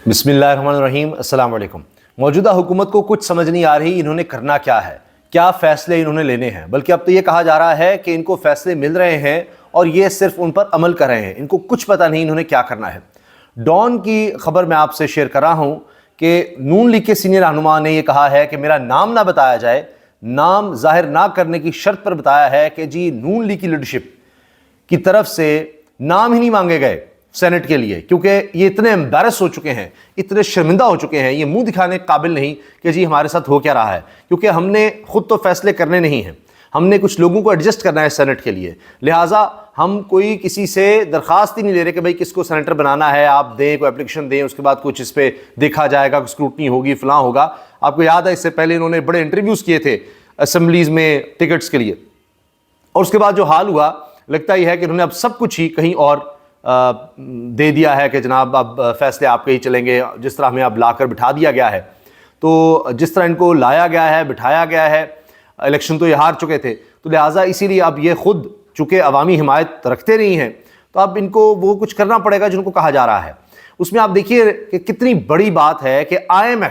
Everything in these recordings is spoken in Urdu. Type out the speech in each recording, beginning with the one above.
بسم اللہ الرحمن الرحیم۔ السلام علیکم۔ موجودہ حکومت کو کچھ سمجھ نہیں آ رہی انہوں نے کرنا کیا ہے، کیا فیصلے انہوں نے لینے ہیں، بلکہ اب تو یہ کہا جا رہا ہے کہ ان کو فیصلے مل رہے ہیں اور یہ صرف ان پر عمل کر رہے ہیں، ان کو کچھ پتہ نہیں انہوں نے کیا کرنا ہے۔ ڈان کی خبر میں آپ سے شیئر کر رہا ہوں کہ نون لیگ کے سینئر رہنما نے یہ کہا ہے کہ میرا نام نہ بتایا جائے، نام ظاہر نہ کرنے کی شرط پر بتایا ہے کہ جی نون لیگ کی لیڈرشپ کی طرف سے نام ہی نہیں مانگے گئے سینٹ کے لیے، کیونکہ یہ اتنے امبیرس ہو چکے ہیں، اتنے شرمندہ ہو چکے ہیں، یہ منہ دکھانے کے قابل نہیں کہ جی ہمارے ساتھ ہو کیا رہا ہے، کیونکہ ہم نے خود تو فیصلے کرنے نہیں ہیں، ہم نے کچھ لوگوں کو ایڈجسٹ کرنا ہے سینٹ کے لیے، لہٰذا ہم کوئی کسی سے درخواست ہی نہیں لے رہے کہ بھائی کس کو سینیٹر بنانا ہے، آپ دیں، کوئی اپلیکیشن دیں، اس کے بعد کچھ اس پہ دیکھا جائے گا، اسکروٹنی ہوگی، فلاں ہوگا۔ آپ کو یاد ہے اس سے پہلے انہوں نے بڑے انٹرویوز کیے تھے اسمبلیز میں ٹکٹس کے لیے، اور اس کے بعد جو حال ہوا لگتا ہی ہے کہ انہوں نے اب سب کچھ ہی کہیں اور دے دیا ہے کہ جناب اب فیصلے آپ کے ہی چلیں گے، جس طرح ہمیں اب لا کر بٹھا دیا گیا ہے۔ تو جس طرح ان کو لایا گیا ہے، بٹھایا گیا ہے، الیکشن تو یہ ہار چکے تھے، تو لہٰذا اسی لیے اب یہ خود چونکہ عوامی حمایت رکھتے نہیں ہیں، تو اب ان کو وہ کچھ کرنا پڑے گا جن کو کہا جا رہا ہے۔ اس میں آپ دیکھیے کہ کتنی بڑی بات ہے کہ آئی ایم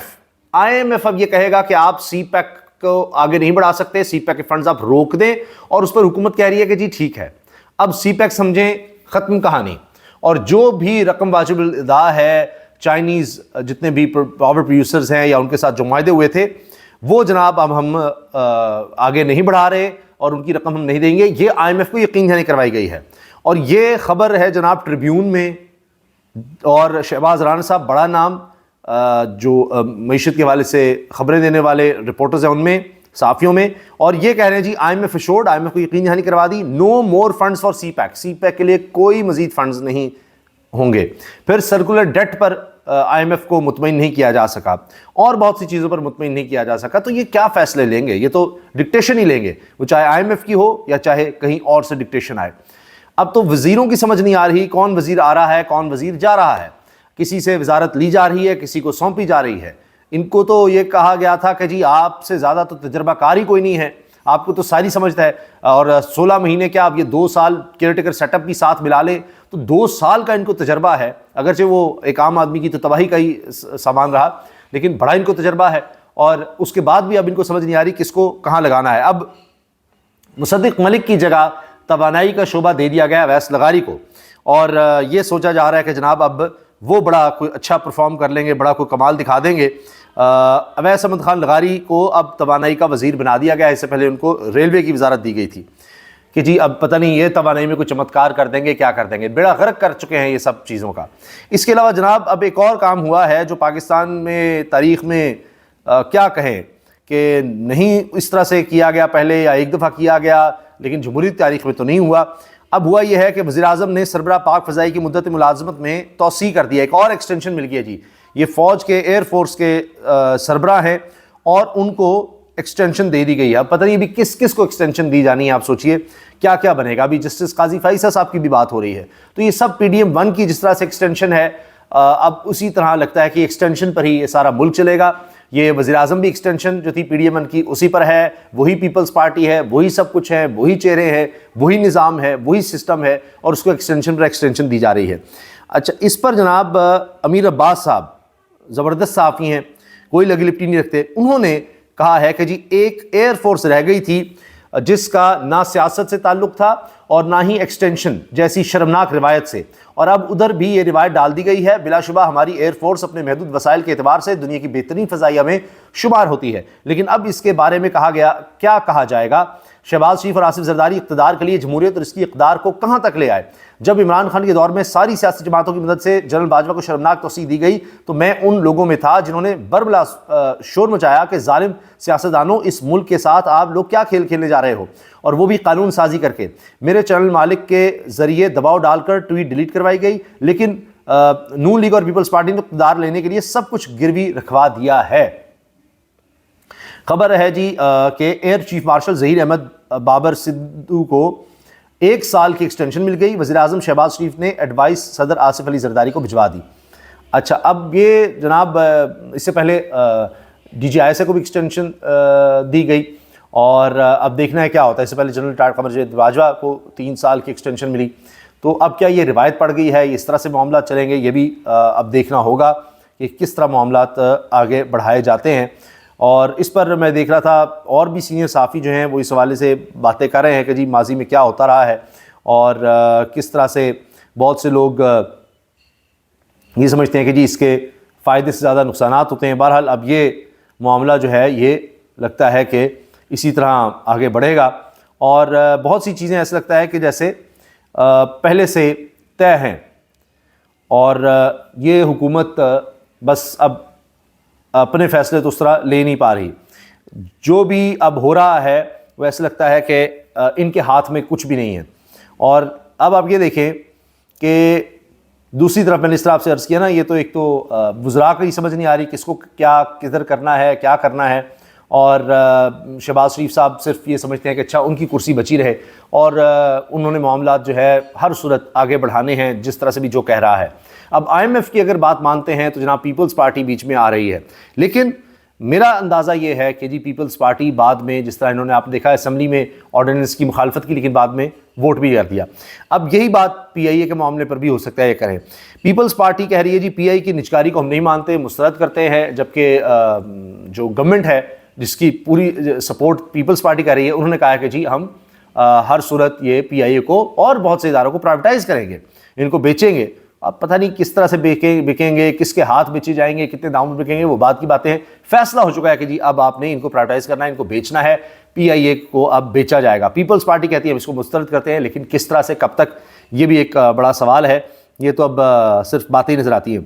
ایف اب یہ کہے گا کہ آپ سی پیک کو آگے نہیں بڑھا سکتے، سی پیک کے فنڈز آپ روک دیں، اور اس پر حکومت کہہ رہی ہے کہ جی ٹھیک ہے، اب سی پیک سمجھیں ختم کہانی، اور جو بھی رقم واجب الادا ہے چائنیز جتنے بھی پاور پروڈیوسرز ہیں یا ان کے ساتھ جو معاہدے ہوئے تھے وہ جناب اب ہم آگے نہیں بڑھا رہے اور ان کی رقم ہم نہیں دیں گے، یہ آئی ایم ایف کو یقین دہانی کروائی گئی ہے۔ اور یہ خبر ہے جناب ٹریبیون میں، اور شہباز رانا صاحب بڑا نام جو معیشت کے حوالے سے خبریں دینے والے رپورٹرز ہیں ان میں، صحافیوں میں، اور یہ کہہ رہے ہیں جی I M F assured, I M F کو یقین دہانی کروا دی، نو مور فنڈز فار سی پیک، سی پیک کے لیے کوئی مزید فنڈز نہیں ہوں گے۔ پھر سرکولر ڈیٹ پر آئی ایم ایف کو مطمئن نہیں کیا جا سکا، اور بہت سی چیزوں پر مطمئن نہیں کیا جا سکا۔ تو یہ کیا فیصلے لیں گے؟ یہ تو ڈکٹیشن ہی لیں گے، وہ چاہے آئی ایم ایف کی ہو یا چاہے کہیں اور سے ڈکٹیشن آئے۔ اب تو وزیروں کی سمجھ نہیں آ رہی کون وزیر آ رہا ہے، کون وزیر جا رہا ہے، کسی سے وزارت لی جا رہی ہے، کسی کو سونپی جا رہی ہے۔ ان کو تو یہ کہا گیا تھا کہ جی آپ سے زیادہ تو تجربہ کار ہی کوئی نہیں ہے، آپ کو تو ساری سمجھتا ہے، اور 16 مہینے کیا اب یہ 2 سال کیئر ٹیکر سیٹ اپ بھی ساتھ ملا لیں تو 2 سال کا ان کو تجربہ ہے، اگرچہ وہ ایک عام آدمی کی تو تباہی کا ہی سامان رہا، لیکن بڑا ان کو تجربہ ہے، اور اس کے بعد بھی اب ان کو سمجھ نہیں آ رہی کس کو کہاں لگانا ہے۔ اب مصدق ملک کی جگہ توانائی کا شعبہ دے دیا گیا اویس لغاری کو، اور یہ سوچا جا رہا ہے کہ جناب اب وہ بڑا کوئی اچھا پرفارم کر لیں گے، بڑا کوئی کمال دکھا دیں گے۔ اویس احمد خان لغاری کو اب توانائی کا وزیر بنا دیا گیا، اس سے پہلے ان کو ریلوے کی وزارت دی گئی تھی کہ جی اب پتہ نہیں یہ توانائی میں کوئی چمتکار کر دیں گے، کیا کر دیں گے، بیڑا غرق کر چکے ہیں یہ سب چیزوں کا۔ اس کے علاوہ جناب اب ایک اور کام ہوا ہے جو پاکستان میں تاریخ میں کیا کہیں کہ نہیں اس طرح سے کیا گیا پہلے، یا ایک دفعہ کیا گیا لیکن جمہوریت تاریخ میں تو نہیں ہوا۔ اب ہوا یہ ہے کہ وزیراعظم نے سربراہ پاک فضائی کی مدت ملازمت میں توسیع کر دیا، ایک اور ایکسٹینشن مل گیا جی۔ یہ فوج کے ایئر فورس کے سربراہ ہیں اور ان کو ایکسٹینشن دے دی گئی ہے۔ اب پتہ نہیں ابھی کس کس کو ایکسٹینشن دی جانی ہے، آپ سوچئے کیا کیا بنے گا۔ ابھی جسٹس قاضی فائصہ صاحب کی بھی بات ہو رہی ہے، تو یہ سب پی ڈی ایم 1 کی جس طرح سے ایکسٹینشن ہے، اب اسی طرح لگتا ہے کہ ایکسٹینشن پر ہی یہ سارا ملک چلے گا۔ یہ وزیراعظم بھی ایکسٹینشن جو تھی پی ڈی ایم 1 کی اسی پر ہے، وہی پیپلز پارٹی ہے، وہی سب کچھ ہے، وہی چہرے ہیں، وہی نظام ہے، وہی سسٹم ہے، اور اس کو ایکسٹینشن پر ایکسٹینشن دی جا رہی ہے۔ اچھا، اس پر جناب امیر عباس صاحب زبردست صحافی ہیں، کوئی لگی لپٹی نہیں رکھتے، انہوں نے کہا ہے کہ جی ایک ایئر فورس رہ گئی تھی جس کا نہ سیاست سے تعلق تھا اور نہ ہی ایکسٹینشن جیسی شرمناک روایت سے، اور اب ادھر بھی یہ روایت ڈال دی گئی ہے۔ بلا شبہ ہماری ایئر فورس اپنے محدود وسائل کے اعتبار سے دنیا کی بہترین فضائیہ میں شمار ہوتی ہے، لیکن اب اس کے بارے میں کیا کہا جائے گا؟ شہباز شریف اور آصف زرداری اقتدار کے لیے جمہوریت اور اس کی اقدار کو کہاں تک لے آئے؟ جب عمران خان کے دور میں ساری سیاسی جماعتوں کی مدد سے جنرل باجوہ کو شرمناک توسیع دی گئی تو میں ان لوگوں میں تھا جنہوں نے بربلا شور مچایا کہ ظالم سیاستدانوں، اس ملک کے ساتھ آپ لوگ کیا کھیل کھیلنے جا رہے ہو، اور وہ بھی قانون سازی کر کے۔ میرے چینل مالک کے ذریعے دباؤ ڈال کر ٹویٹ ڈیلیٹ کروائی گئی، لیکن نون لیگ اور پیپلز پارٹی نے اقتدار لینے کے لیے سب کچھ گروی رکھوا دیا ہے۔ خبر ہے جی کہ Air Chief Marshal Zaheer Ahmed Babar Sidhu کو 1 سال کی ایکسٹینشن مل گئی، وزیراعظم شہباز شریف نے ایڈوائس صدر آصف علی زرداری کو بھجوا دی۔ اچھا، اب یہ جناب اس سے پہلے D G I S A کو بھی ایکسٹینشن دی گئی، اور اب دیکھنا ہے کیا ہوتا ہے۔ اس سے پہلے جنرل قمر جاوید باجوہ کو 3 سال کی ایکسٹینشن ملی، تو اب کیا یہ روایت پڑ گئی ہے، اس طرح سے معاملات چلیں گے، یہ بھی اب دیکھنا ہوگا کہ کس طرح معاملات آگے بڑھائے جاتے ہیں. اور اس پر میں دیکھ رہا تھا اور بھی سینئر صحافی جو ہیں وہ اس حوالے سے باتیں کر رہے ہیں کہ جی ماضی میں کیا ہوتا رہا ہے اور کس طرح سے بہت سے لوگ یہ سمجھتے ہیں کہ جی اس کے فائدے سے زیادہ نقصانات ہوتے ہیں. بہرحال اب یہ معاملہ جو ہے یہ لگتا ہے کہ اسی طرح آگے بڑھے گا اور بہت سی چیزیں ایسا لگتا ہے کہ جیسے پہلے سے طے ہیں اور یہ حکومت بس اب اپنے فیصلے تو اس طرح لے نہیں پا رہی. جو بھی اب ہو رہا ہے وہ ایسا لگتا ہے کہ ان کے ہاتھ میں کچھ بھی نہیں ہے. اور اب آپ یہ دیکھیں کہ دوسری طرف میں نے اس طرح آپ سے عرض کیا نا, یہ تو ایک تو وزراء کا ہی سمجھ نہیں آ رہی کس کو کیا کدھر کرنا ہے کیا کرنا ہے, اور شہباز شریف صاحب صرف یہ سمجھتے ہیں کہ اچھا ان کی کرسی بچی رہے اور انہوں نے معاملات جو ہے ہر صورت آگے بڑھانے ہیں جس طرح سے بھی جو کہہ رہا ہے. اب IMF کی اگر بات مانتے ہیں تو جناب پیپلز پارٹی بیچ میں آ رہی ہے, لیکن میرا اندازہ یہ ہے کہ جی پیپلز پارٹی بعد میں جس طرح انہوں نے آپ دیکھا اسمبلی میں آرڈیننس کی مخالفت کی لیکن بعد میں ووٹ بھی کر دیا. اب یہی بات PIA کے معاملے پر بھی ہو سکتا ہے یہ کریں. پیپلز پارٹی کہہ رہی ہے جی PI کی نجکاری کو ہم نہیں مانتے, مسترد کرتے ہیں, جبکہ جو گورنمنٹ ہے جس کی پوری سپورٹ پیپلز پارٹی کر رہی ہے انہوں نے کہا ہے کہ جی ہم ہر صورت یہ PIA کو اور بہت سے اداروں کو پرائیویٹائز کریں گے, ان کو بیچیں گے. اب پتہ نہیں کس طرح سے بکیں گے, کس کے ہاتھ بیچے جائیں گے, کتنے داموں میں بکیں گے, وہ بات کی باتیں ہیں. فیصلہ ہو چکا ہے کہ جی اب آپ نے ان کو پرائیویٹائز کرنا ہے, ان کو بیچنا ہے, PIA کو اب بیچا جائے گا. پیپلز پارٹی کہتی ہے ہم اس کو مسترد کرتے ہیں, لیکن کس طرح سے کب تک یہ بھی ایک بڑا سوال ہے. یہ تو اب صرف باتیں نظر آتی ہیں.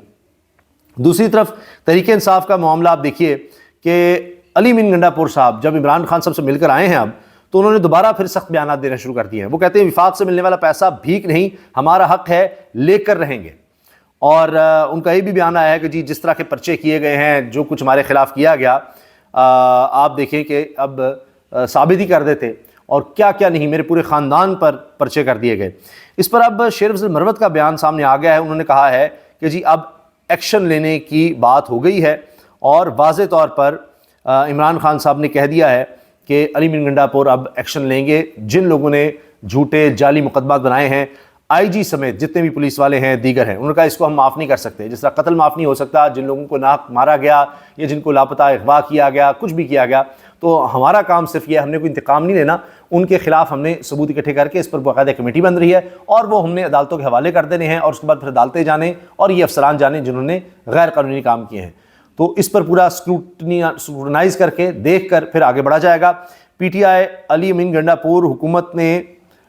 دوسری طرف تحریک انصاف کا معاملہ آپ دیکھیے کہ علی امین گنڈا پور صاحب جب عمران خان صاحب سے مل کر آئے ہیں اب تو انہوں نے دوبارہ پھر سخت بیانات دینا شروع کر دیے ہیں. وہ کہتے ہیں وفاق سے ملنے والا پیسہ بھیک نہیں, ہمارا حق ہے, لے کر رہیں گے. اور ان کا یہ بھی بیان آیا ہے کہ جی جس طرح کے پرچے کیے گئے ہیں, جو کچھ ہمارے خلاف کیا گیا, آپ دیکھیں کہ اب ثابت ہی کر دیتے اور کیا کیا نہیں, میرے پورے خاندان پر پرچے کر دیے گئے. اس پر اب شیر افضل مروت کا بیان سامنے آ گیا ہے. انہوں نے کہا ہے کہ جی اب ایکشن لینے کی بات ہو گئی ہے اور واضح طور پر عمران خان صاحب نے کہہ دیا ہے کہ علی امین گنڈا پور اب ایکشن لیں گے. جن لوگوں نے جھوٹے جعلی مقدمات بنائے ہیں, IG سمیت جتنے بھی پولیس والے ہیں دیگر ہیں, انہوں نے کہا اس کو ہم معاف نہیں کر سکتے. جس طرح قتل معاف نہیں ہو سکتا, جن لوگوں کو ناک مارا گیا یا جن کو لاپتہ اغوا کیا گیا, کچھ بھی کیا گیا, تو ہمارا کام صرف یہ, ہم نے کوئی انتقام نہیں لینا, ان کے خلاف ہم نے ثبوت اکٹھے کر کے اس پر باقاعدہ کمیٹی بن رہی ہے اور وہ ہم نے عدالتوں کے حوالے کر دینے ہیں اور اس کے بعد پھر عدالتیں جانیں اور یہ افسران جانیں جنہوں نے غیر قانونی کام کیے ہیں. تو اس پر پورا اسکروٹنائز کر کے دیکھ کر پھر آگے بڑھا جائے گا. PTI علی امین گنڈا پور حکومت نے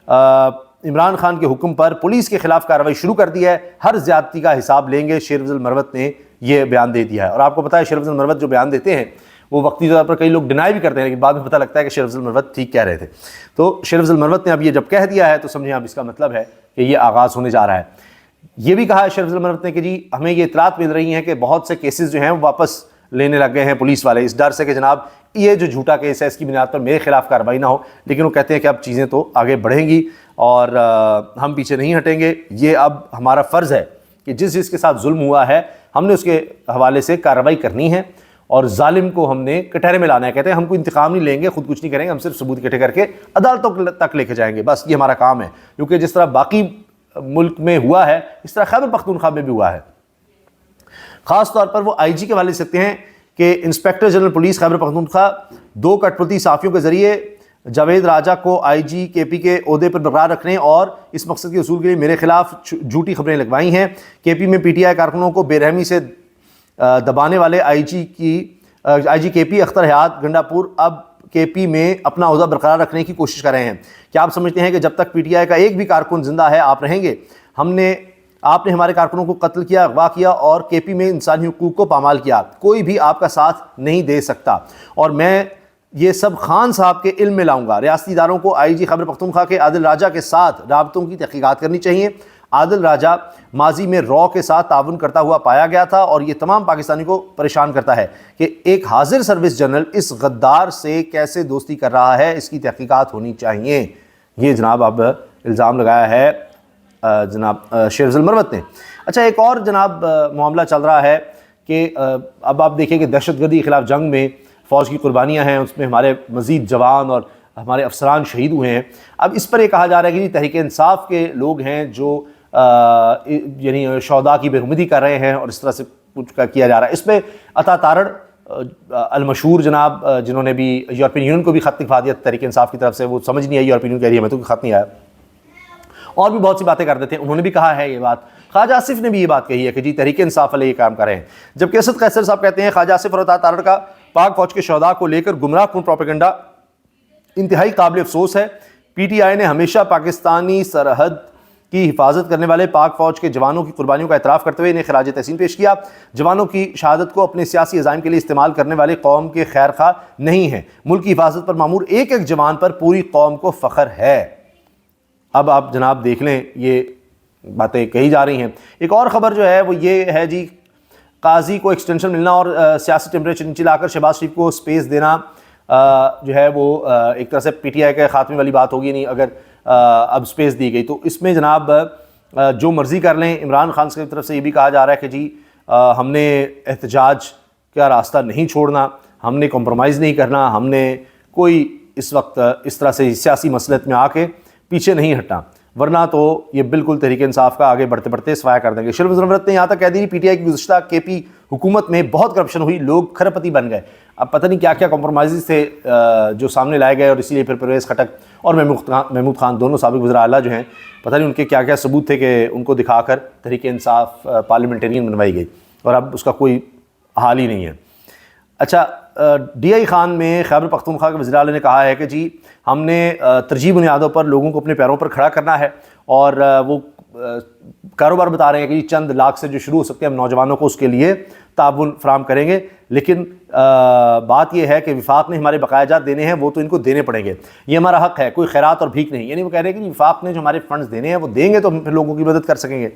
عمران خان کے حکم پر پولیس کے خلاف کارروائی شروع کر دی ہے, ہر زیادتی کا حساب لیں گے. شیر افضل مروت نے یہ بیان دے دیا ہے. اور آپ کو پتہ ہے شیر افضل مروت جو بیان دیتے ہیں وہ وقتی طور پر کئی لوگ ڈینائی بھی کرتے ہیں, لیکن بعد میں پتہ لگتا ہے کہ شیر افضل مروت ٹھیک کہہ رہے تھے. تو شیر افضل مروت نے اب یہ جب کہہ دیا ہے تو سمجھیں اب اس کا مطلب ہے کہ یہ آغاز ہونے جا رہا ہے. یہ بھی کہا ہے شیر افضل مروت نے کہ جی ہمیں یہ اطلاعات مل رہی ہیں کہ بہت سے کیسز جو ہیں وہ واپس لینے لگ گئے ہیں پولیس والے, اس ڈر سے کہ جناب یہ جو جھوٹا کیس ہے اس کی بنیاد پر میرے خلاف کارروائی نہ ہو. لیکن وہ کہتے ہیں کہ اب چیزیں تو آگے بڑھیں گی اور ہم پیچھے نہیں ہٹیں گے. یہ اب ہمارا فرض ہے کہ جس کے ساتھ ظلم ہوا ہے ہم نے اس کے حوالے سے کارروائی کرنی ہے اور ظالم کو ہم نے کٹہرے میں لانا ہے. کہتے ہیں ہم کوئی انتقام نہیں لیں گے, خود کچھ نہیں کریں گے, ہم صرف ثبوت اکٹھے کر کے عدالتوں تک لے کے جائیں گے, بس یہ ہمارا کام ہے. کیونکہ جس طرح باقی ملک میں ہوا ہے اس طرح خیبر پختونخوا میں بھی ہوا ہے. خاص طور پر وہ IG کے والے سکتے ہیں کہ inspector general police Khyber Pakhtunkhwa 2 کٹپرتی صحافیوں کے ذریعے جاوید راجہ کو IG KP کے عہدے پر برقرار رکھنے اور اس مقصد کے حصول کے لیے میرے خلاف جھوٹی خبریں لگوائی ہیں. KP میں PTI کارکنوں کو بے رحمی سے دبانے والے IG KP اختر حیات گنڈا پور اب KP میں اپنا عہدہ برقرار رکھنے کی کوشش کر رہے ہیں. کیا آپ سمجھتے ہیں کہ جب تک PTI کا ایک بھی کارکن زندہ ہے آپ رہیں گے؟ آپ نے ہمارے کارکنوں کو قتل کیا, اغوا کیا اور KP میں انسانی حقوق کو پامال کیا. کوئی بھی آپ کا ساتھ نہیں دے سکتا اور میں یہ سب خان صاحب کے علم میں لاؤں گا. ریاستی اداروں کو IG خیبر پختونخوا کے عادل راجہ کے ساتھ رابطوں کی تحقیقات کرنی چاہیے. عادل راجہ ماضی میں رو کے ساتھ تعاون کرتا ہوا پایا گیا تھا اور یہ تمام پاکستانی کو پریشان کرتا ہے کہ ایک حاضر سروس جنرل اس غدار سے کیسے دوستی کر رہا ہے, اس کی تحقیقات ہونی چاہیے. یہ جناب اب الزام لگایا ہے جناب شیر افضل مروت نے. اچھا ایک اور جناب معاملہ چل رہا ہے کہ اب آپ دیکھیں کہ دہشت گردی کے خلاف جنگ میں فوج کی قربانیاں ہیں, اس میں ہمارے مزید جوان اور ہمارے افسران شہید ہوئے ہیں. اب اس پر یہ کہا جا رہا ہے کہ تحریک انصاف کے لوگ ہیں جو یعنی شہداء کی بے حرمتی کر رہے ہیں اور اس طرح سے کچھ کیا جا رہا ہے. اس پہ عطا تارڑ المشہور جناب جنہوں نے بھی یورپین یونین کو بھی خط لکھوا دیا تحریک انصاف کی طرف سے, وہ سمجھ نہیں آئی یورپین یونین کہہ رہی ہے ہمیں تو خط نہیں آیا, اور بھی بہت سی باتیں کر دیتے ہیں. انہوں نے بھی کہا ہے یہ بات, خواجہ آصف نے بھی یہ بات کہی ہے کہ جی تحریک انصاف والے یہ کام کر رہے ہیں. جبکہ اسد قیصر صاحب کہتے ہیں خواجہ آصف اور عطا تارڑ کا پاک فوج کے شہداء کو لے کر گمراہ کن پروپیگنڈا انتہائی قابل افسوس ہے. پی ٹی آئی نے ہمیشہ پاکستانی سرحد کی حفاظت کرنے والے پاک فوج کے جوانوں کی قربانیوں کا اعتراف کرتے ہوئے انہیں خراج تحسین پیش کیا. جوانوں کی شہادت کو اپنے سیاسی عزائم کے لیے استعمال کرنے والے قوم کے خیر خواہ نہیں ہیں. ملک کی حفاظت پر معمور ایک ایک جوان پر پوری قوم کو فخر ہے. اب آپ جناب دیکھ لیں یہ باتیں کہی جا رہی ہیں. ایک اور خبر جو ہے وہ یہ ہے جی, قاضی کو ایکسٹینشن ملنا اور سیاسی ٹیمپریچر نیچے لا کر شہباز شریف کو سپیس دینا جو ہے وہ ایک طرح سے پی ٹی آئی کے خاتمے والی بات ہوگی. نہیں اگر اب سپیس دی گئی تو اس میں جناب جو مرضی کر لیں. عمران خان کی طرف سے یہ بھی کہا جا رہا ہے کہ جی ہم نے احتجاج کا راستہ نہیں چھوڑنا, ہم نے کمپرومائز نہیں کرنا, ہم نے کوئی اس وقت اس طرح سے سیاسی مسئلت میں آ کے پیچھے نہیں ہٹنا, ورنہ تو یہ بالکل تحریک انصاف کا آگے بڑھتے بڑھتے سفایا کر دیں گے. شرف ضرورت نے یہاں تک کہہ دی پی ٹی آئی کی گزشتہ کے پی حکومت میں بہت کرپشن ہوئی, لوگ کھرپتی بن گئے. اب پتہ نہیں کیا کیا کمپرومائزز تھے جو سامنے لائے گئے, اور اسی لیے پھر پرویز خٹک اور محمود خان دونوں سابق وزراء اعلیٰ جو ہیں, پتہ نہیں ان کے کیا کیا ثبوت تھے کہ ان کو دکھا کر تحریک انصاف پارلیمنٹرین بنوائی گئی, اور اب اس کا کوئی حال ہی نہیں ہے. اچھا, ڈی آئی خان میں خیبر پختونخوا کے وزیر اعلیٰ نے کہا ہے کہ جی ہم نے ترجیح بنیادوں پر لوگوں کو اپنے پیروں پر کھڑا کرنا ہے, اور وہ کاروبار بتا رہے ہیں کہ چند لاکھ سے جو شروع ہو سکتے ہیں ہم نوجوانوں کو اس کے لیے تعاون فراہم کریں گے. لیکن بات یہ ہے کہ وفاق نے ہمارے بقایا جات دینے ہیں, وہ تو ان کو دینے پڑیں گے, یہ ہمارا حق ہے, کوئی خیرات اور بھیک نہیں. یعنی وہ کہہ رہے ہیں کہ وفاق نے جو ہمارے فنڈز دینے ہیں وہ دیں گے تو ہم پھر لوگوں کی مدد کر سکیں گے.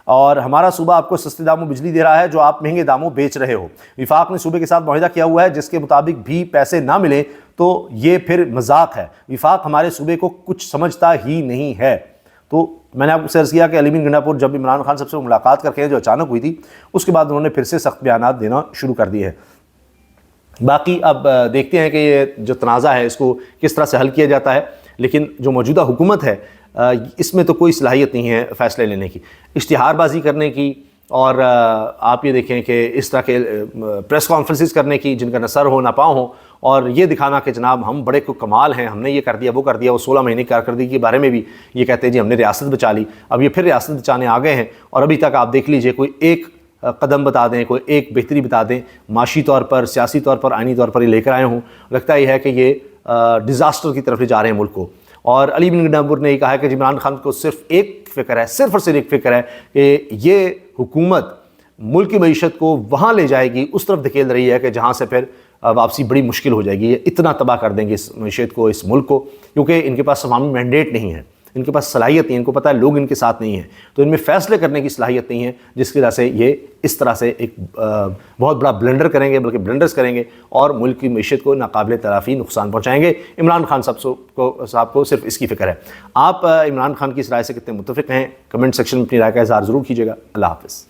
اور ہمارا صوبہ آپ کو سستے داموں بجلی دے رہا ہے جو آپ مہنگے داموں بیچ رہے ہو. وفاق نے صوبے کے ساتھ معاہدہ کیا ہوا ہے جس کے مطابق بھی پیسے نہ ملیں تو یہ پھر مذاق ہے. وفاق ہمارے صوبے کو کچھ سمجھتا ہی نہیں ہے. تو میں نے آپ کو سے عرض کیا کہ علی مین گنڈا پور جب عمران خان صاحب سے ملاقات کر کے جو اچانک ہوئی تھی, اس کے بعد انہوں نے پھر سے سخت بیانات دینا شروع کر دیے ہیں. باقی اب دیکھتے ہیں کہ یہ جو تنازع ہے اس کو کس طرح سے حل کیا جاتا ہے. لیکن جو موجودہ حکومت ہے اس میں تو کوئی صلاحیت نہیں ہے فیصلے لینے کی, اشتہار بازی کرنے کی, اور آپ یہ دیکھیں کہ اس طرح کے پریس کانفرنسز کرنے کی جن کا نہ سر ہو نہ پاؤں ہو, اور یہ دکھانا کہ جناب ہم بڑے کو کمال ہیں, ہم نے یہ کر دیا وہ کر دیا. وہ 16 مہینے کارکردگی کے بارے میں بھی یہ کہتے ہیں جی ہم نے ریاست بچا لی. اب یہ پھر ریاست بچانے آ گئے ہیں, اور ابھی تک آپ دیکھ لیجئے کوئی ایک قدم بتا دیں, کوئی ایک بہتری بتا دیں, معاشی طور پر, سیاسی طور پر, آئینی طور پر یہ لے کر آئے ہوں. لگتا یہ ہے کہ یہ ڈیزاسٹر کی طرف لے جا رہے ہیں ملک کو. اور علی مین گنڈا پور نے یہ کہا ہے کہ عمران خان کو صرف ایک فکر ہے, صرف اور صرف ایک فکر ہے کہ یہ حکومت ملک کی معیشت کو وہاں لے جائے گی, اس طرف دھکیل رہی ہے کہ جہاں سے پھر واپسی بڑی مشکل ہو جائے گی. یہ اتنا تباہ کر دیں گے اس معیشت کو, اس ملک کو, کیونکہ ان کے پاس عوامی مینڈیٹ نہیں ہے, ان کے پاس صلاحیت نہیں, ان کو پتہ ہے لوگ ان کے ساتھ نہیں ہیں, تو ان میں فیصلے کرنے کی صلاحیت نہیں ہے, جس کی وجہ سے یہ اس طرح سے ایک بہت بڑا بلنڈر کریں گے, بلکہ بلنڈرز کریں گے, اور ملک کی معیشت کو ناقابل تلافی نقصان پہنچائیں گے. عمران خان صاحب کو صرف اس کی فکر ہے. آپ عمران خان کی اس رائے سے کتنے متفق ہیں؟ کمنٹ سیکشن میں اپنی رائے کا اظہار ضرور کیجیے گا. اللہ حافظ.